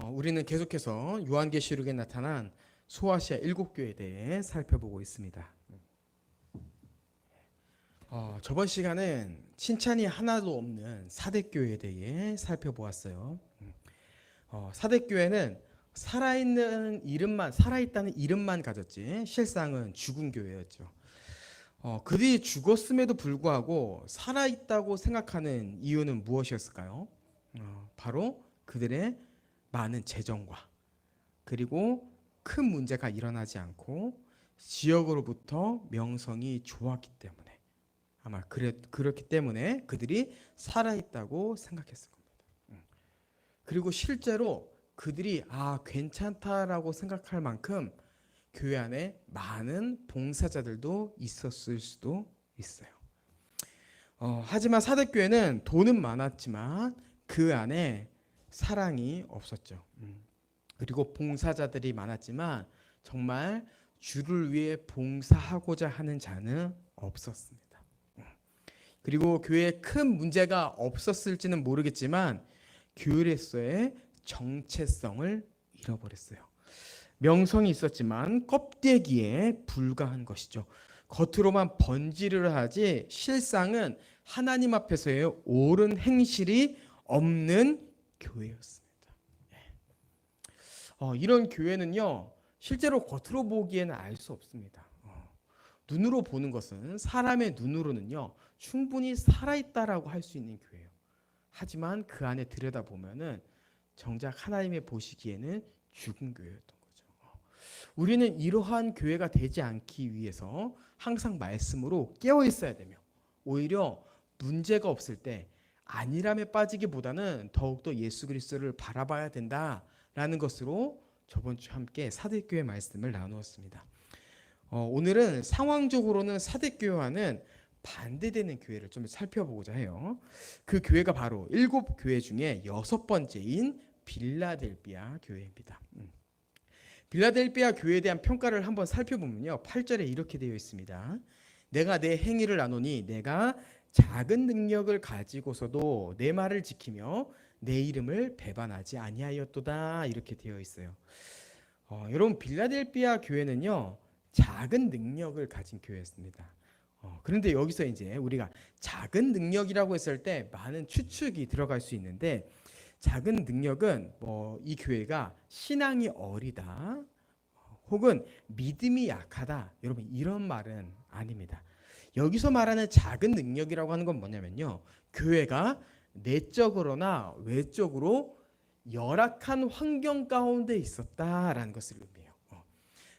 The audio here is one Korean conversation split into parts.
우리는 계속해서 요한계시록에 나타난 소아시아 7교회에 대해 살펴보고 있습니다. 저번 시간은 칭찬이 하나도 없는 사대교회에 대해 살펴보았어요. 사대교회는 살아있다는 이름만 가졌지 실상은 죽은 교회였죠. 그들이 죽었음에도 불구하고 살아있다고 생각하는 이유는 무엇이었을까요? 바로 그들의 많은 재정과 그리고 큰 문제가 일어나지 않고 지역으로부터 명성이 좋았기 때문에 아마 그렇기 때문에 그들이 살아있다고 생각했을 겁니다. 그리고 실제로 그들이 괜찮다라고 생각할 만큼 교회 안에 많은 봉사자들도 있었을 수도 있어요. 하지만 사대교회는 돈은 많았지만 그 안에 사랑이 없었죠. 그리고 봉사자들이 많았지만 정말 주를 위해 봉사하고자 하는 자는 없었습니다. 그리고 교회에 큰 문제가 없었을지는 모르겠지만 교회로서의 정체성을 잃어버렸어요. 명성이 있었지만 껍데기에 불과한 것이죠. 겉으로만 번지르르 하지 실상은 하나님 앞에서의 옳은 행실이 없는 교회였습니다. 이런 교회는요, 실제로 겉으로 보기에는 알 수 없습니다. 눈으로 보는 것은 사람의 눈으로는요, 충분히 살아있다라고 할 수 있는 교회예요. 하지만 그 안에 들여다보면은 정작 하나님의 보시기에는 죽은 교회였던 거죠. 우리는 이러한 교회가 되지 않기 위해서 항상 말씀으로 깨어 있어야 되며 오히려 문제가 없을 때 안일함에 빠지기보다는 더욱더 예수 그리스도를 바라봐야 된다라는 것으로 저번 주 함께 사대교회 말씀을 나누었습니다. 오늘은 상황적으로는 사대교회와는 반대되는 교회를 좀 살펴보고자 해요. 그 교회가 바로 7교회 중에 6번째인 빌라델비아 교회입니다. 빌라델비아 교회에 대한 평가를 한번 살펴보면요, 8절에 이렇게 되어 있습니다. 내가 내 행위를 아노니 내가 작은 능력을 가지고서도 내 말을 지키며 내 이름을 배반하지 아니하였도다, 이렇게 되어 있어요. 여러분, 빌라델비아 교회는요, 작은 능력을 가진 교회였습니다. 그런데 여기서 이제 우리가 작은 능력이라고 했을 때 많은 추측이 들어갈 수 있는데, 작은 능력은 이 교회가 신앙이 어리다 혹은 믿음이 약하다, 여러분 이런 말은 아닙니다. 여기서 말하는 작은 능력이라고 하는 건 뭐냐면요, 교회가 내적으로나 외적으로 열악한 환경 가운데 있었다라는 것을 의미해요.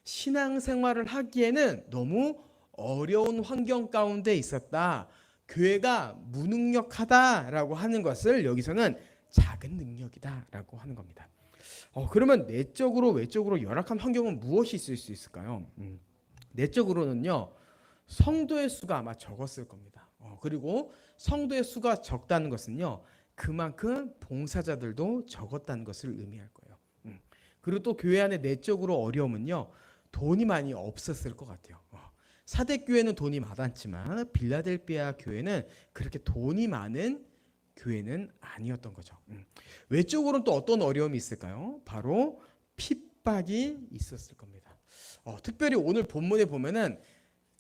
신앙생활을 하기에는 너무 어려운 환경 가운데 있었다, 교회가 무능력하다라고 하는 것을 여기서는 작은 능력이다라고 하는 겁니다. 그러면 내적으로 외적으로 열악한 환경은 무엇이 있을 수 있을까요? 내적으로는요, 성도의 수가 아마 적었을 겁니다. 그리고 성도의 수가 적다는 것은요, 그만큼 봉사자들도 적었다는 것을 의미할 거예요. 그리고 또 교회 안에 내적으로 어려움은요, 돈이 많이 없었을 것 같아요. 사대교회는 돈이 많았지만 빌라델비아 교회는 그렇게 돈이 많은 교회는 아니었던 거죠. 외적으로는 또 어떤 어려움이 있을까요? 바로 핍박이 있었을 겁니다. 특별히 오늘 본문에 보면은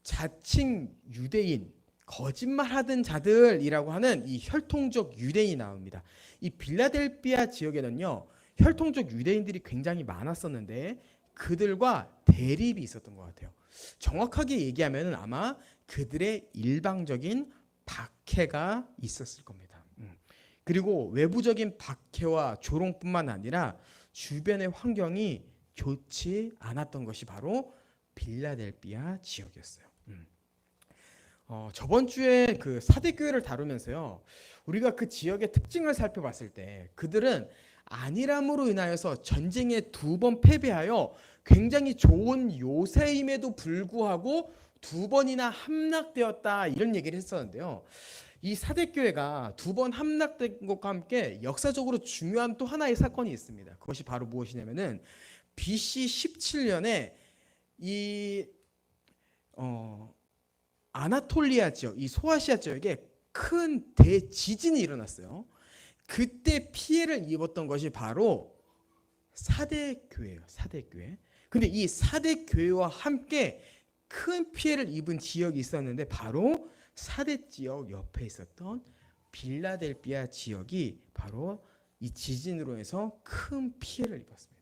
자칭 유대인, 거짓말하던 자들이라고 하는 이 혈통적 유대인이 나옵니다. 이 빌라델비아 지역에는요, 혈통적 유대인들이 굉장히 많았었는데 그들과 대립이 있었던 것 같아요. 정확하게 얘기하면 아마 그들의 일방적인 박해가 있었을 겁니다. 그리고 외부적인 박해와 조롱뿐만 아니라 주변의 환경이 좋지 않았던 것이 바로 빌라델비아 지역이었어요. 저번 주에 그 사대교회를 다루면서요, 우리가 그 지역의 특징을 살펴봤을 때 그들은 안일함으로 인하여서 전쟁에 2번 패배하여 굉장히 좋은 요새임에도 불구하고 2번이나 함락되었다, 이런 얘기를 했었는데요. 이 사대교회가 2번 함락된 것과 함께 역사적으로 중요한 또 하나의 사건이 있습니다. 그것이 바로 무엇이냐면은 BC 17년에 이 아나톨리아 지역, 이 소아시아 지역에 큰 대지진이 일어났어요. 그때 피해를 입었던 것이 바로 4대 교회예요. 4대 교회. 근데 이 4대 교회와 함께 큰 피해를 입은 지역이 있었는데 바로 4대 지역 옆에 있었던 빌라델비아 지역이 바로 이 지진으로 해서 큰 피해를 입었습니다.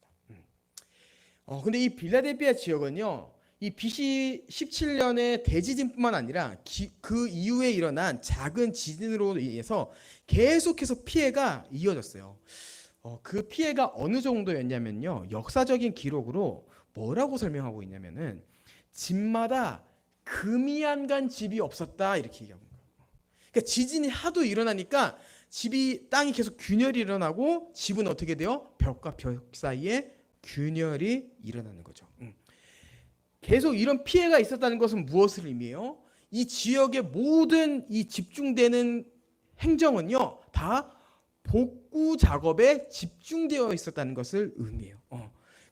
근데 이 빌라델비아 지역은요, 이 BC 17년의 대지진뿐만 아니라 그 이후에 일어난 작은 지진으로 인해서 계속해서 피해가 이어졌어요. 그 피해가 어느 정도였냐면요, 역사적인 기록으로 뭐라고 설명하고 있냐면은 집마다 금이 안 간 집이 없었다 이렇게 얘기하고 있는 거예요. 그러니까 지진이 하도 일어나니까 땅이 계속 균열이 일어나고 집은 어떻게 돼요? 벽과 벽 사이에 균열이 일어나는 거죠. 계속 이런 피해가 있었다는 것은 무엇을 의미해요? 이 지역의 모든 이 집중되는 행정은요, 다 복구 작업에 집중되어 있었다는 것을 의미해요.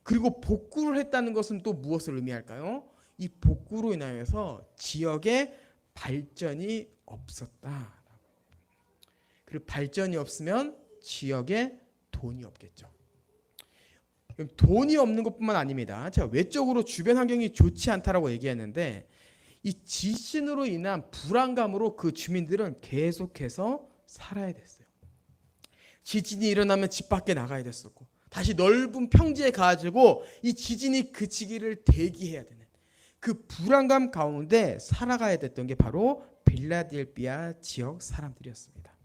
그리고 복구를 했다는 것은 또 무엇을 의미할까요? 이 복구로 인하여서 지역에 발전이 없었다. 그리고 발전이 없으면 지역에 돈이 없겠죠. 돈이 없는 것뿐만 아닙니다. 제가 외적으로 주변 환경이 좋지 않다라고 얘기했는데 이 지진으로 인한 불안감으로 그 주민들은 계속해서 살아야 됐어요. 지진이 일어나면 집 밖에 나가야 됐었고 다시 넓은 평지에 가지고 이 지진이 그치기를 대기해야 되는 그 불안감 가운데 살아가야 됐던 게 바로 빌라델비아 지역 사람들이었습니다.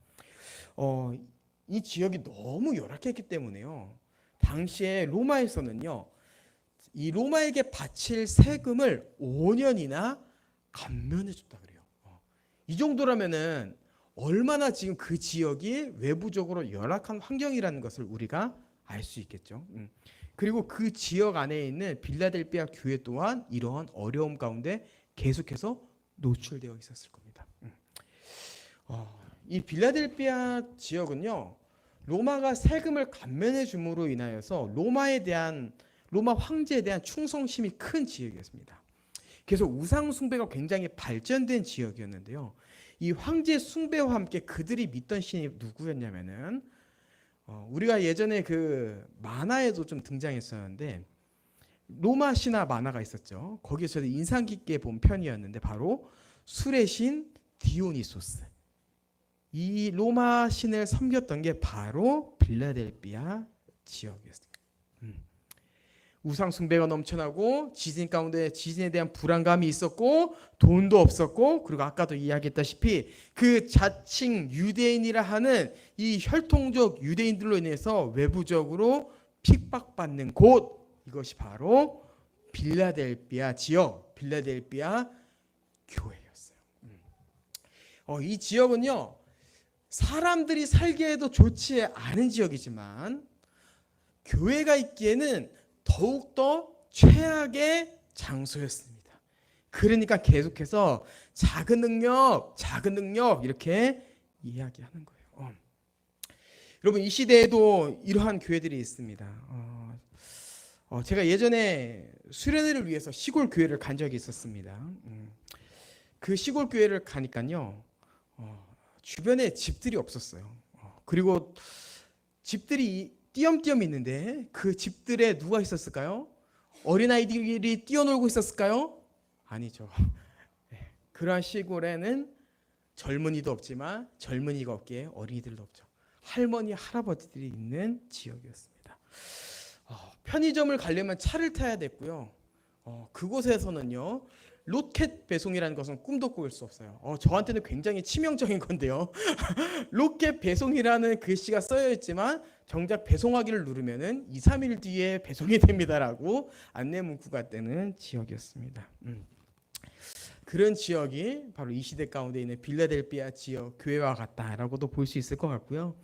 이 지역이 너무 열악했기 때문에요. 당시에 로마에서는요, 이 로마에게 바칠 세금을 5년이나 감면해 줬다 그래요. 이 정도라면은 얼마나 지금 그 지역이 외부적으로 열악한 환경이라는 것을 우리가 알 수 있겠죠. 그리고 그 지역 안에 있는 빌라델비아 교회 또한 이러한 어려움 가운데 계속해서 노출되어 있었을 겁니다. 이 빌라델비아 지역은요, 로마가 세금을 감면해 줌으로 인하여서 로마 황제에 대한 충성심이 큰 지역이었습니다. 그래서 우상 숭배가 굉장히 발전된 지역이었는데요. 이 황제 숭배와 함께 그들이 믿던 신이 누구였냐면은 우리가 예전에 그 만화에도 좀 등장했었는데 로마 신화 만화가 있었죠. 거기서 저도 인상 깊게 본 편이었는데 바로 술의 신 디오니소스. 이 로마 신을 섬겼던 게 바로 빌라델비아 지역이었습니다. 우상 숭배가 넘쳐나고 지진 가운데 지진에 대한 불안감이 있었고 돈도 없었고 그리고 아까도 이야기했다시피 그 자칭 유대인이라 하는 이 혈통적 유대인들로 인해서 외부적으로 핍박받는 곳, 이것이 바로 빌라델비아 지역, 빌라델비아 교회였어요. 이 지역은요, 사람들이 살기에도 좋지 않은 지역이지만 교회가 있기에는 더욱더 최악의 장소였습니다. 그러니까 계속해서 작은 능력 이렇게 이야기하는 거예요. 여러분, 이 시대에도 이러한 교회들이 있습니다. 제가 예전에 수련회를 위해서 시골 교회를 간 적이 있었습니다. 그 시골 교회를 가니까요, 주변에 집들이 없었어요. 그리고 집들이 띄엄띄엄 있는데 그 집들에 누가 있었을까요? 어린아이들이 뛰어놀고 있었을까요? 아니죠. 그러한 시골에는 젊은이도 없지만 젊은이가 없기에 어린이들도 없죠. 할머니, 할아버지들이 있는 지역이었습니다. 편의점을 가려면 차를 타야 됐고요. 그곳에서는요, 로켓 배송이라는 것은 꿈도 꿀 수 없어요. 저한테는 굉장히 치명적인 건데요. 로켓 배송이라는 글씨가 써여 있지만 정작 배송하기를 누르면은 2, 3일 뒤에 배송이 됩니다라고 안내 문구가 뜨는 지역이었습니다. 그런 지역이 바로 이 시대 가운데 있는 빌라델비아 지역 교회와 같다라고도 볼 수 있을 것 같고요.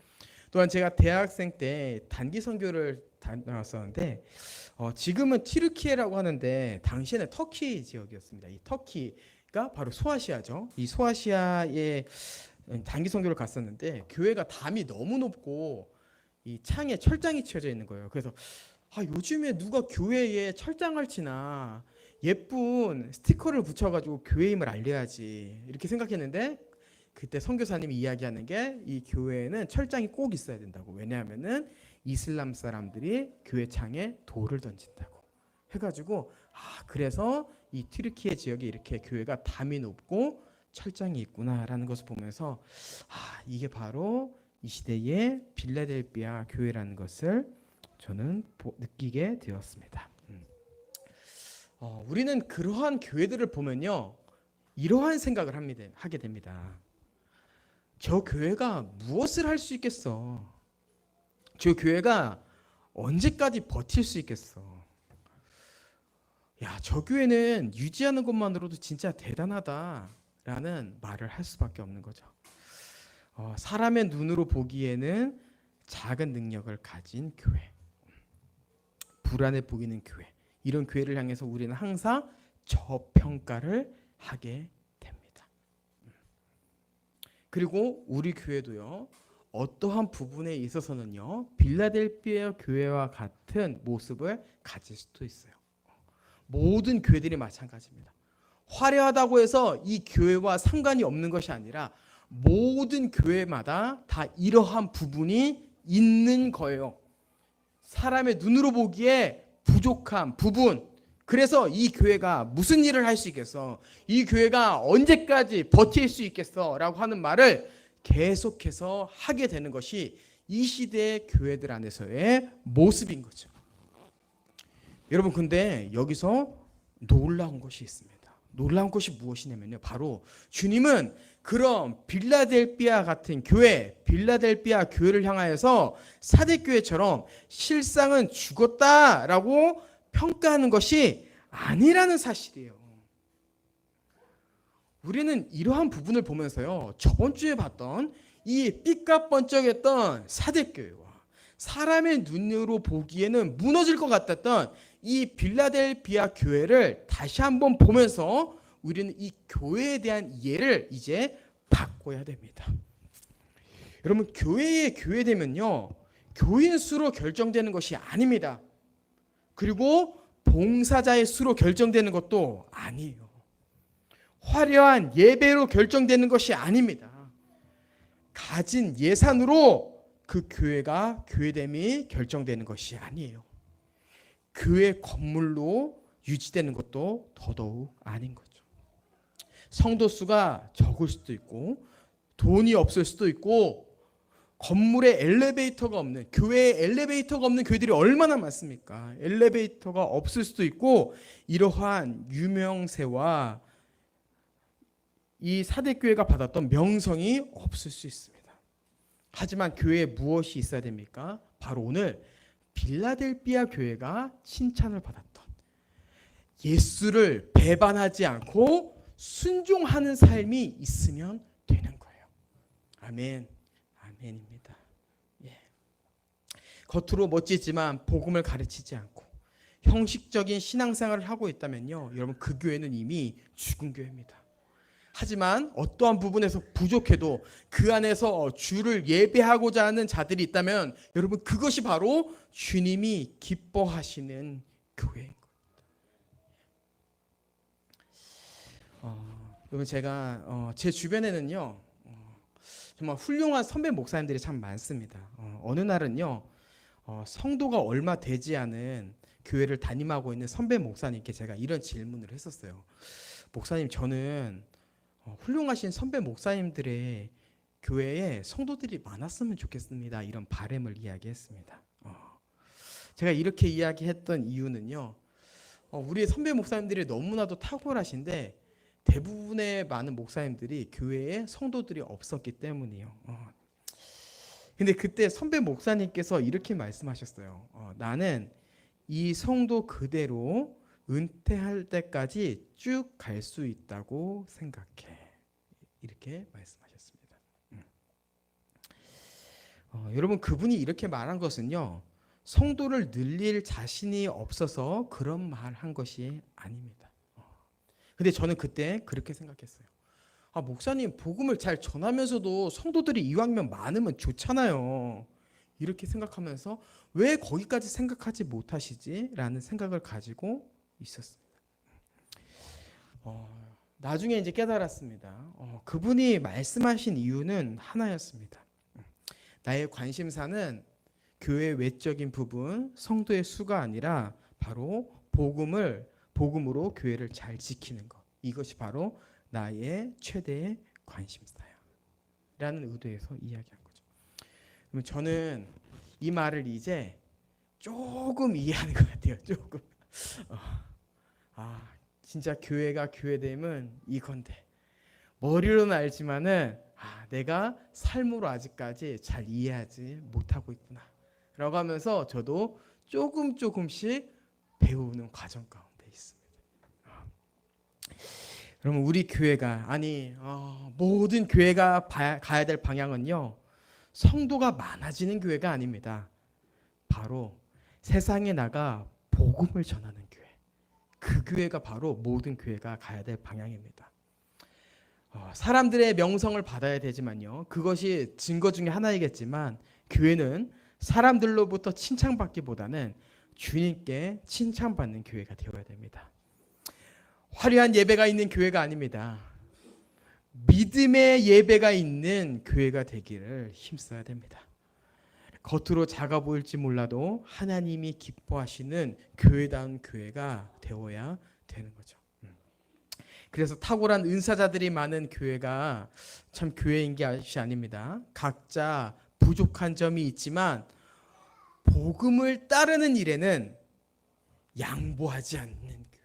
또한 제가 대학생 때 단기 선교를 다녀왔었는데 지금은 튀르키예라고 하는데 당시에는 터키 지역이었습니다. 이 터키가 바로 소아시아죠. 이 소아시아에 단기 선교를 갔었는데 교회가 담이 너무 높고 이 창에 철장이 치어져 있는 거예요. 그래서 요즘에 누가 교회에 철장을 치나 예쁜 스티커를 붙여가지고 교회임을 알려야지 이렇게 생각했는데 그때 선교사님이 이야기하는 게 이 교회에는 철장이 꼭 있어야 된다고. 왜냐하면은 이슬람 사람들이 교회 창에 돌을 던진다고 해가지고 그래서 이 튀르키예 지역에 이렇게 교회가 담이 높고 철장이 있구나라는 것을 보면서 이게 바로 이 시대의 빌라델비아 교회라는 것을 저는 느끼게 되었습니다. 우리는 그러한 교회들을 보면요, 이러한 생각을 하게 됩니다. 저 교회가 무엇을 할 수 있겠어? 저 교회가 언제까지 버틸 수 있겠어? 야, 저 교회는 유지하는 것만으로도 진짜 대단하다라는 말을 할 수밖에 없는 거죠. 사람의 눈으로 보기에는 작은 능력을 가진 교회, 불안해 보이는 교회, 이런 교회를 향해서 우리는 항상 저평가를 하게 됩니다. 그리고 우리 교회도요, 어떠한 부분에 있어서는요, 빌라델비아 교회와 같은 모습을 가질 수도 있어요. 모든 교회들이 마찬가지입니다. 화려하다고 해서 이 교회와 상관이 없는 것이 아니라 모든 교회마다 다 이러한 부분이 있는 거예요. 사람의 눈으로 보기에 부족한 부분, 그래서 이 교회가 무슨 일을 할 수 있겠어? 이 교회가 언제까지 버틸 수 있겠어? 라고 하는 말을 계속해서 하게 되는 것이 이 시대의 교회들 안에서의 모습인 거죠. 여러분, 근데 여기서 놀라운 것이 있습니다. 놀라운 것이 무엇이냐면요, 바로 주님은 그런 빌라델비아 같은 교회, 빌라델비아 교회를 향하여서 사대교회처럼 실상은 죽었다라고 평가하는 것이 아니라는 사실이에요. 우리는 이러한 부분을 보면서요, 저번 주에 봤던 이 삐까번쩍했던 사대교회와 사람의 눈으로 보기에는 무너질 것 같았던 이 빌라델비아 교회를 다시 한번 보면서 우리는 이 교회에 대한 이해를 이제 바꿔야 됩니다. 여러분, 교회 되면요, 교인 수로 결정되는 것이 아닙니다. 그리고 봉사자의 수로 결정되는 것도 아니에요. 화려한 예배로 결정되는 것이 아닙니다. 가진 예산으로 그 교회가 교회됨이 결정되는 것이 아니에요. 교회 건물로 유지되는 것도 더더욱 아닌 거죠. 성도 수가 적을 수도 있고, 돈이 없을 수도 있고, 건물에 엘리베이터가 없는, 교회에 엘리베이터가 없는 교회들이 얼마나 많습니까? 엘리베이터가 없을 수도 있고, 이러한 유명세와 이 사대교회가 받았던 명성이 없을 수 있습니다. 하지만 교회에 무엇이 있어야 됩니까? 바로 오늘 빌라델비아 교회가 칭찬을 받았던 예수를 배반하지 않고 순종하는 삶이 있으면 되는 거예요. 아멘. 아멘입니다. 예. 겉으로 멋지지만 복음을 가르치지 않고 형식적인 신앙생활을 하고 있다면요, 여러분, 그 교회는 이미 죽은 교회입니다. 하지만 어떠한 부분에서 부족해도 그 안에서 주를 예배하고자 하는 자들이 있다면 여러분, 그것이 바로 주님이 기뻐하시는 교회인 겁니다. 여러분, 제가 제 주변에는요, 정말 훌륭한 선배 목사님들이 참 많습니다. 어느 날은요, 성도가 얼마 되지 않은 교회를 담임하고 있는 선배 목사님께 제가 이런 질문을 했었어요. 목사님, 저는 훌륭하신 선배 목사님들의 교회에 성도들이 많았으면 좋겠습니다. 이런 바람을 이야기했습니다. 제가 이렇게 이야기했던 이유는요, 우리 선배 목사님들이 너무나도 탁월하신데 대부분의 많은 목사님들이 교회에 성도들이 없었기 때문이에요. 근데 그때 선배 목사님께서 이렇게 말씀하셨어요. 나는 이 성도 그대로 은퇴할 때까지 쭉 갈 수 있다고 생각해. 이렇게 말씀하셨습니다. 여러분, 그분이 이렇게 말한 것은요, 성도를 늘릴 자신이 없어서 그런 말 한 것이 아닙니다. 근데 저는 그때 그렇게 생각했어요. 목사님, 복음을 잘 전하면서도 성도들이 이왕이면 많으면 좋잖아요. 이렇게 생각하면서 왜 거기까지 생각하지 못하시지? 라는 생각을 가지고 있었습니다. 나중에 이제 깨달았습니다. 그분이 말씀하신 이유는 하나였습니다. 나의 관심사는 교회 외적인 부분, 성도의 수가 아니라 바로 복음으로 교회를 잘 지키는 것. 이것이 바로 나의 최대의 관심사야라는 의도에서 이야기한 거죠. 그러면 저는 이 말을 이제 조금 이해하는 것 같아요. 조금. 진짜 교회가 교회됨은 이건데 머리로는 알지만은 내가 삶으로 아직까지 잘 이해하지 못하고 있구나 라고 하면서 저도 조금씩 배우는 과정 가운데 있습니다. 그러면 우리 교회가 모든 교회가 가야 될 방향은요, 성도가 많아지는 교회가 아닙니다. 바로 세상에 나가 복음을 전하는 교회, 그 교회가 바로 모든 교회가 가야 될 방향입니다. 사람들의 명성을 받아야 되지만요, 그것이 증거 중에 하나이겠지만 교회는 사람들로부터 칭찬받기보다는 주님께 칭찬받는 교회가 되어야 됩니다. 화려한 예배가 있는 교회가 아닙니다. 믿음의 예배가 있는 교회가 되기를 힘써야 됩니다. 겉으로 작아 보일지 몰라도 하나님이 기뻐하시는 교회다운 교회가 되어야 되는 거죠. 그래서 탁월한 은사자들이 많은 교회가 참 교회인 것이 아닙니다. 각자 부족한 점이 있지만 복음을 따르는 일에는 양보하지 않는 교회,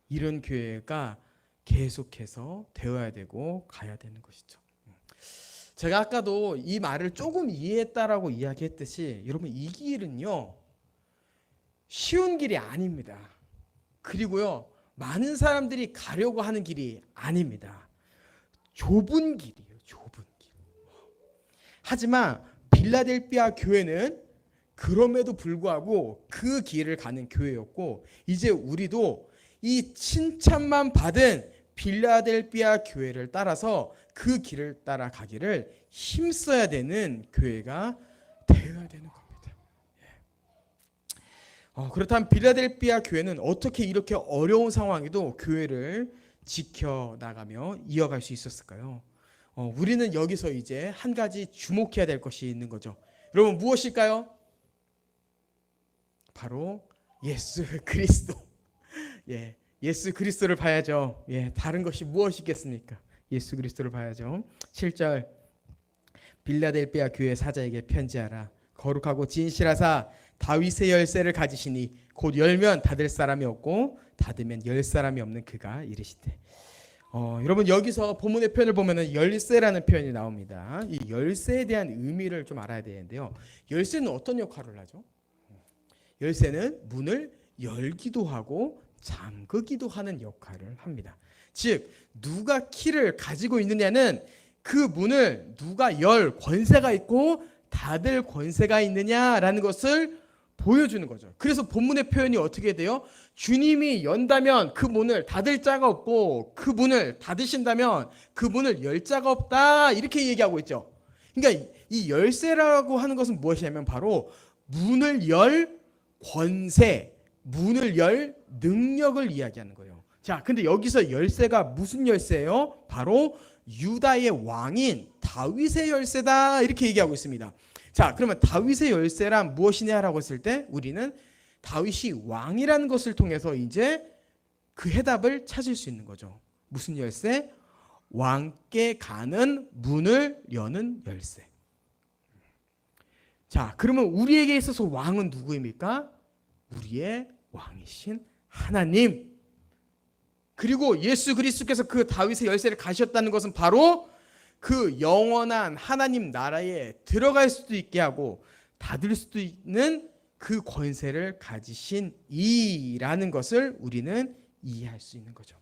이런 교회가 계속해서 되어야 되고 가야 되는 것이죠. 제가 아까도 이 말을 조금 이해했다라고 이야기했듯이 여러분, 이 길은요 쉬운 길이 아닙니다. 그리고요 많은 사람들이 가려고 하는 길이 아닙니다. 좁은 길이에요. 좁은 길. 하지만 빌라델피아 교회는 그럼에도 불구하고 그 길을 가는 교회였고, 이제 우리도 이 칭찬만 받은 빌라델피아 교회를 따라서 그 길을 따라가기를 힘써야 되는 교회가 되어야 되는 겁니다. 그렇다면 빌라델피아 교회는 어떻게 이렇게 어려운 상황에도 교회를 지켜나가며 이어갈 수 있었을까요? 우리는 여기서 이제 한 가지 주목해야 될 것이 있는 거죠. 여러분, 무엇일까요? 바로 예수 그리스도. 예수 그리스도를 봐야죠. 다른 것이 무엇이겠습니까? 예수 그리스도를 봐야죠. 7절, 빌라델피아 교회 사자에게 편지하라. 거룩하고 진실하사 다윗의 열쇠를 가지시니 곧 열면 닫을 사람이 없고 닫으면 열 사람이 없는 그가 이르시되. 여러분, 여기서 본문의 표현을 보면은 열쇠라는 표현이 나옵니다. 이 열쇠에 대한 의미를 좀 알아야 되는데요. 열쇠는 어떤 역할을 하죠? 열쇠는 문을 열기도 하고 잠그기도 하는 역할을 합니다. 즉, 누가 키를 가지고 있느냐는 그 문을 누가 열 권세가 있고 닫을 권세가 있느냐라는 것을 보여주는 거죠. 그래서 본문의 표현이 어떻게 돼요? 주님이 연다면 그 문을 닫을 자가 없고 그 문을 닫으신다면 그 문을 열 자가 없다, 이렇게 얘기하고 있죠. 그러니까 이 열쇠라고 하는 것은 무엇이냐면 바로 문을 열 권세, 문을 열 능력을 이야기하는 거예요. 자, 근데 여기서 열쇠가 무슨 열쇠예요? 바로 유다의 왕인 다윗의 열쇠다, 이렇게 얘기하고 있습니다. 자, 그러면 다윗의 열쇠란 무엇이냐라고 했을 때 우리는 다윗이 왕이라는 것을 통해서 이제 그 해답을 찾을 수 있는 거죠. 무슨 열쇠? 왕께 가는 문을 여는 열쇠. 자, 그러면 우리에게 있어서 왕은 누구입니까? 우리의 왕이신 하나님. 그리고 예수 그리스도께서 그 다윗의 열쇠를 가셨다는 것은 바로 그 영원한 하나님 나라에 들어갈 수도 있게 하고 닫을 수도 있는 그 권세를 가지신 이라는 것을 우리는 이해할 수 있는 거죠.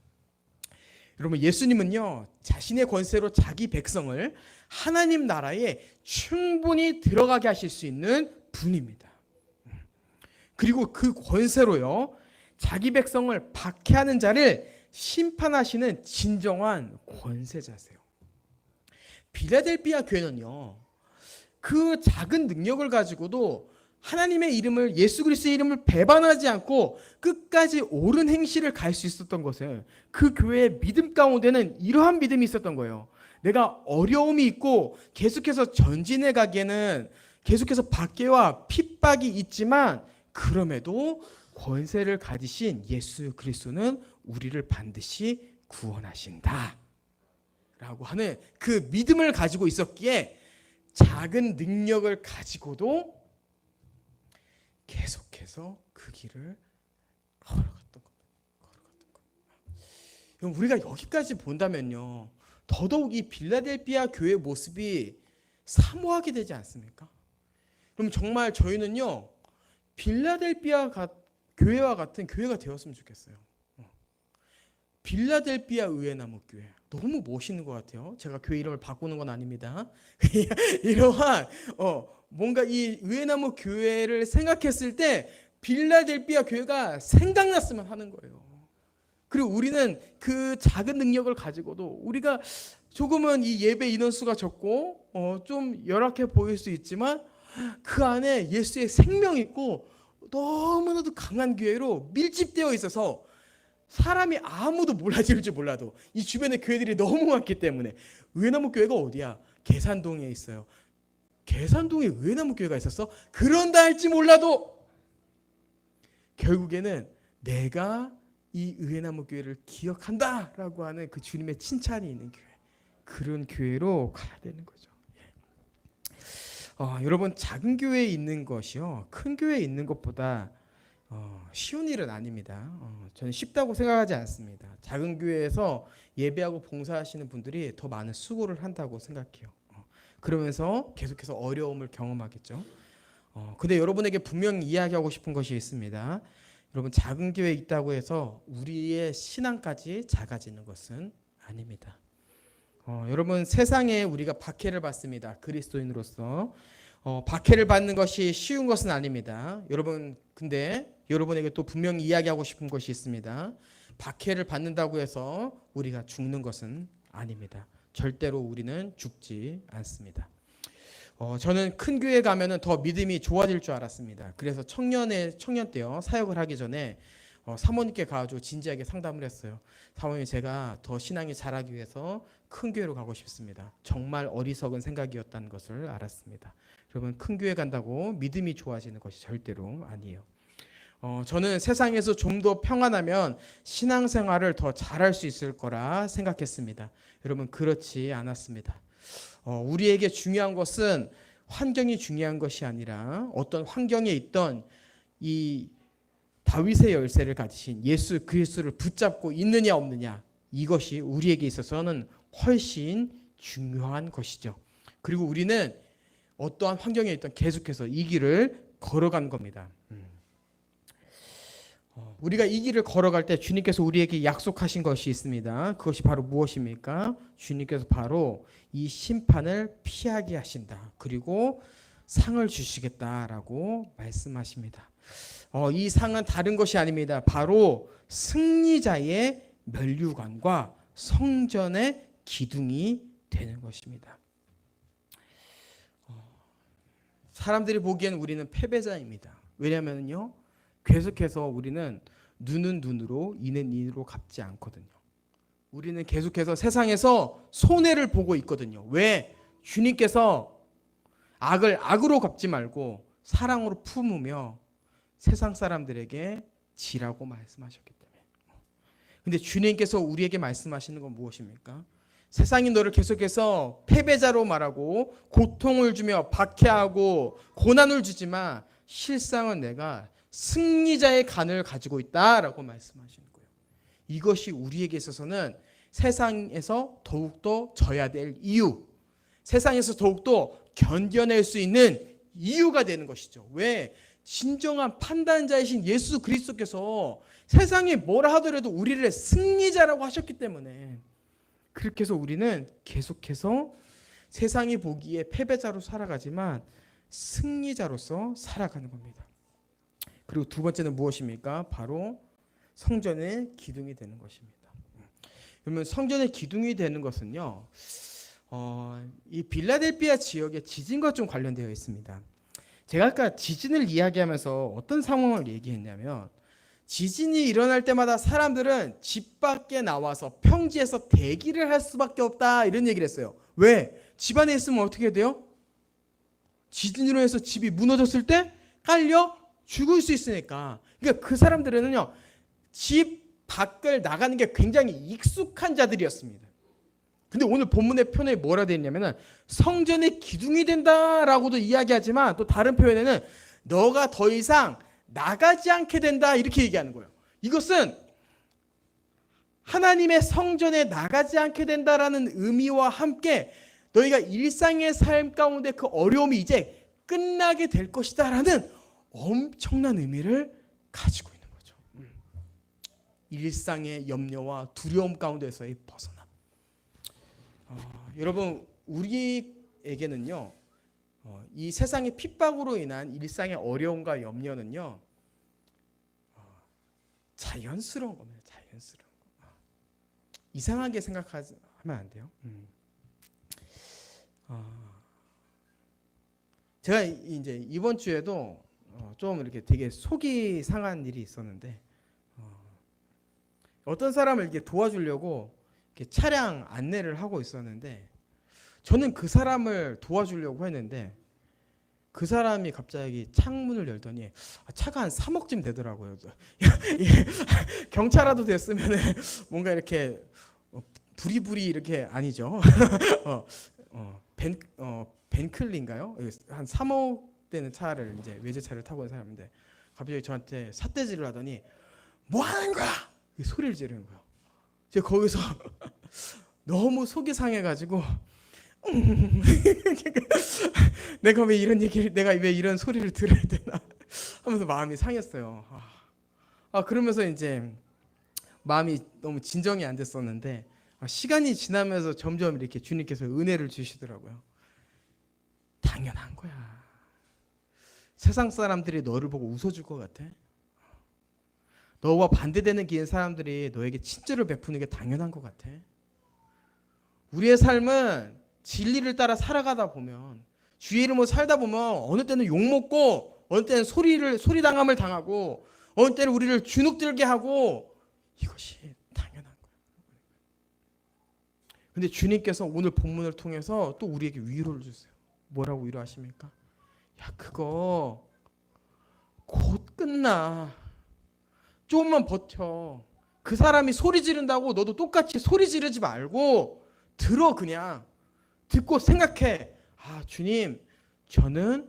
여러분, 예수님은요 자신의 권세로 자기 백성을 하나님 나라에 충분히 들어가게 하실 수 있는 분입니다. 그리고 그 권세로요 자기 백성을 박해하는 자를 심판하시는 진정한 권세자세요. 빌라델피아 교회는요 그 작은 능력을 가지고도 하나님의 이름을, 예수 그리스도의 이름을 배반하지 않고 끝까지 옳은 행실을 갈 수 있었던 것은 그 교회의 믿음 가운데는 이러한 믿음이 있었던 거예요. 내가 어려움이 있고 계속해서 전진해 가기에는 계속해서 박해와 핍박이 있지만 그럼에도 권세를 가지신 예수 그리스도는 우리를 반드시 구원하신다 라고 하는 그 믿음을 가지고 있었기에 작은 능력을 가지고도 계속해서 그 길을 걸어갔던 겁니다. 그럼 우리가 여기까지 본다면요, 더더욱 이 빌라델피아 교회 모습이 사모하게 되지 않습니까? 그럼 정말 저희는요, 빌라델피아 교회와 같은 교회가 되었으면 좋겠어요. 빌라델피아 의회나무 교회 너무 멋있는 것 같아요. 제가 교회 이름을 바꾸는 건 아닙니다. 이러한 뭔가 이 의회나무 교회를 생각했을 때 빌라델피아 교회가 생각났으면 하는 거예요. 그리고 우리는 그 작은 능력을 가지고도 우리가 조금은 이 예배 인원수가 적고 좀 열악해 보일 수 있지만 그 안에 예수의 생명이 있고 너무나도 강한 교회로 밀집되어 있어서 사람이 아무도 몰라질지 몰라도 이 주변에 교회들이 너무 많기 때문에 의회나무 교회가 어디야? 계산동에 있어요. 계산동에 의회나무 교회가 있었어? 그런다 할지 몰라도 결국에는 내가 이 의회나무 교회를 기억한다라고 하는 그 주님의 칭찬이 있는 교회, 그런 교회로 가야 되는 거죠. 여러분, 작은 교회에 있는 것이요, 큰 교회에 있는 것보다 쉬운 일은 아닙니다. 저는 쉽다고 생각하지 않습니다. 작은 교회에서 예배하고 봉사하시는 분들이 더 많은 수고를 한다고 생각해요. 그러면서 계속해서 어려움을 경험하겠죠. 근데 여러분에게 분명히 이야기하고 싶은 것이 있습니다. 여러분, 작은 교회에 있다고 해서 우리의 신앙까지 작아지는 것은 아닙니다. 여러분, 세상에 우리가 박해를 받습니다. 그리스도인으로서 박해를 받는 것이 쉬운 것은 아닙니다. 여러분, 근데 여러분에게 또 분명히 이야기하고 싶은 것이 있습니다. 박해를 받는다고 해서 우리가 죽는 것은 아닙니다. 절대로 우리는 죽지 않습니다. 저는 큰 교회 가면은 더 믿음이 좋아질 줄 알았습니다. 그래서 청년 때요, 사역을 하기 전에 사모님께 가가지고 진지하게 상담을 했어요. 사모님, 제가 더 신앙이 자라기 위해서 큰 교회로 가고 싶습니다. 정말 어리석은 생각이었다는 것을 알았습니다. 여러분, 큰 교회 간다고 믿음이 좋아지는 것이 절대로 아니에요. 저는 세상에서 좀 더 평안하면 신앙생활을 더 잘할 수 있을 거라 생각했습니다. 여러분, 그렇지 않았습니다. 우리에게 중요한 것은 환경이 중요한 것이 아니라 어떤 환경에 있던 이 다윗의 열쇠를 가지신 예수 그리스도를 붙잡고 있느냐 없느냐, 이것이 우리에게 있어서는 훨씬 중요한 것이죠. 그리고 우리는 어떠한 환경에 있던 계속해서 이 길을 걸어간 겁니다. 우리가 이 길을 걸어갈 때 주님께서 우리에게 약속하신 것이 있습니다. 그것이 바로 무엇입니까? 주님께서 바로 이 심판을 피하게 하신다. 그리고 상을 주시겠다라고 말씀하십니다. 이 상은 다른 것이 아닙니다. 바로 승리자의 면류관과 성전의 기둥이 되는 것입니다. 사람들이 보기엔 우리는 패배자입니다. 왜냐하면요, 계속해서 우리는 눈은 눈으로 이는 이로 갚지 않거든요. 우리는 계속해서 세상에서 손해를 보고 있거든요. 왜? 주님께서 악을 악으로 갚지 말고 사랑으로 품으며 세상 사람들에게 지라고 말씀하셨기 때문에. 근데 주님께서 우리에게 말씀하시는 건 무엇입니까? 세상이 너를 계속해서 패배자로 말하고 고통을 주며 박해하고 고난을 주지만 실상은 내가 승리자의 간을 가지고 있다라고 말씀하시는 거예요. 이것이 우리에게 있어서는 세상에서 더욱더 져야 될 이유, 세상에서 더욱더 견뎌낼 수 있는 이유가 되는 것이죠. 왜? 진정한 판단자이신 예수 그리스도께서 세상이 뭐라 하더라도 우리를 승리자라고 하셨기 때문에, 그렇게 해서 우리는 계속해서 세상이 보기에 패배자로 살아가지만 승리자로서 살아가는 겁니다. 그리고 두 번째는 무엇입니까? 바로 성전의 기둥이 되는 것입니다. 그러면 성전의 기둥이 되는 것은요, 이 빌라델피아 지역의 지진과 좀 관련되어 있습니다. 제가 아까 지진을 이야기하면서 어떤 상황을 얘기했냐면, 지진이 일어날 때마다 사람들은 집 밖에 나와서 평지에서 대기를 할 수밖에 없다, 이런 얘기를 했어요. 왜? 집 안에 있으면 어떻게 돼요? 지진으로 해서 집이 무너졌을 때 깔려 죽을 수 있으니까. 그러니까 그 사람들은요, 집 밖을 나가는 게 굉장히 익숙한 자들이었습니다. 근데 오늘 본문의 표현에 뭐라 되어 있냐면은 성전의 기둥이 된다라고도 이야기하지만 또 다른 표현에는 너가 더 이상 나가지 않게 된다 이렇게 얘기하는 거예요. 이것은 하나님의 성전에 나가지 않게 된다라는 의미와 함께 너희가 일상의 삶 가운데 그 어려움이 이제 끝나게 될 것이다라는 엄청난 의미를 가지고 있는 거죠. 일상의 염려와 두려움 가운데서의 벗어남. 여러분, 우리에게는요, 이 세상의 핍박으로 인한 일상의 어려움과 염려는요, 자연스러운 겁니다. 자연스러운 거. 이상하게 생각하면 안 돼요. 제가 이제 이번 주에도 좀 이렇게 되게 속이 상한 일이 있었는데, 어떤 사람을 이렇게 도와주려고 이렇게 차량 안내를 하고 있었는데, 저는 그 사람을 도와주려고 했는데 그 사람이 갑자기 창문을 열더니 차가 한 3억쯤 되더라고요. 경차라도 됐으면 뭔가 이렇게 부리부리 이렇게 아니죠. 벤클리인가요? 한 3억 되는 차를 이제 외제차를 타고 온 사람인데 갑자기 저한테 삿대질을 하더니 뭐 하는 거야? 소리를 지르는 거예요. 제가 거기서 너무 속이 상해가지고 내가 왜 이런 소리를 들어야 되나 하면서 마음이 상했어요. 그러면서 이제 마음이 너무 진정이 안 됐었는데 시간이 지나면서 점점 이렇게 주님께서 은혜를 주시더라고요. 당연한 거야. 세상 사람들이 너를 보고 웃어줄 것 같아? 너와 반대되는 길의 사람들이 너에게 친절을 베푸는 게 당연한 것 같아? 우리의 삶은 진리를 따라 살아가다 보면, 주의 이름으로 살다 보면 어느 때는 욕먹고 어느 때는 소리당함을 당하고 어느 때는 우리를 주눅들게 하고, 이것이 당연한 거예요. 근데 주님께서 오늘 본문을 통해서 또 우리에게 위로를 주세요. 뭐라고 위로하십니까? 야, 그거 곧 끝나. 조금만 버텨. 그 사람이 소리 지른다고 너도 똑같이 소리 지르지 말고 들어. 그냥 듣고 생각해. 주님, 저는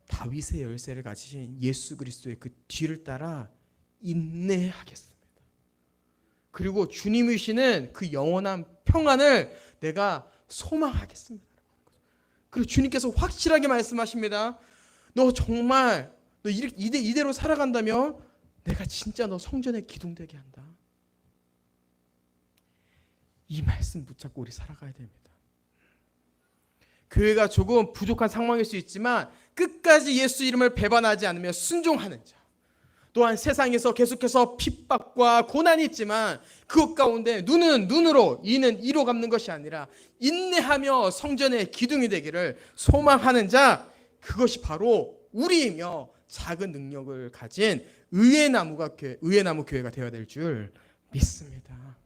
다윗의 열쇠를 가지신 예수 그리스도의 그 뒤를 따라 인내하겠습니다. 그리고 주님이 주시는 그 영원한 평안을 내가 소망하겠습니다. 그리고 주님께서 확실하게 말씀하십니다. 너 정말 너 이대로 살아간다면 내가 진짜 너 성전에 기둥되게 한다. 이 말씀 붙잡고 우리 살아가야 됩니다. 교회가 조금 부족한 상황일 수 있지만 끝까지 예수 이름을 배반하지 않으며 순종하는 자, 또한 세상에서 계속해서 핍박과 고난이 있지만 그것 가운데 눈은 눈으로, 이는 이로 갚는 것이 아니라 인내하며 성전의 기둥이 되기를 소망하는 자, 그것이 바로 우리이며 작은 능력을 가진 의의 나무 교회가 되어야 될 줄 믿습니다.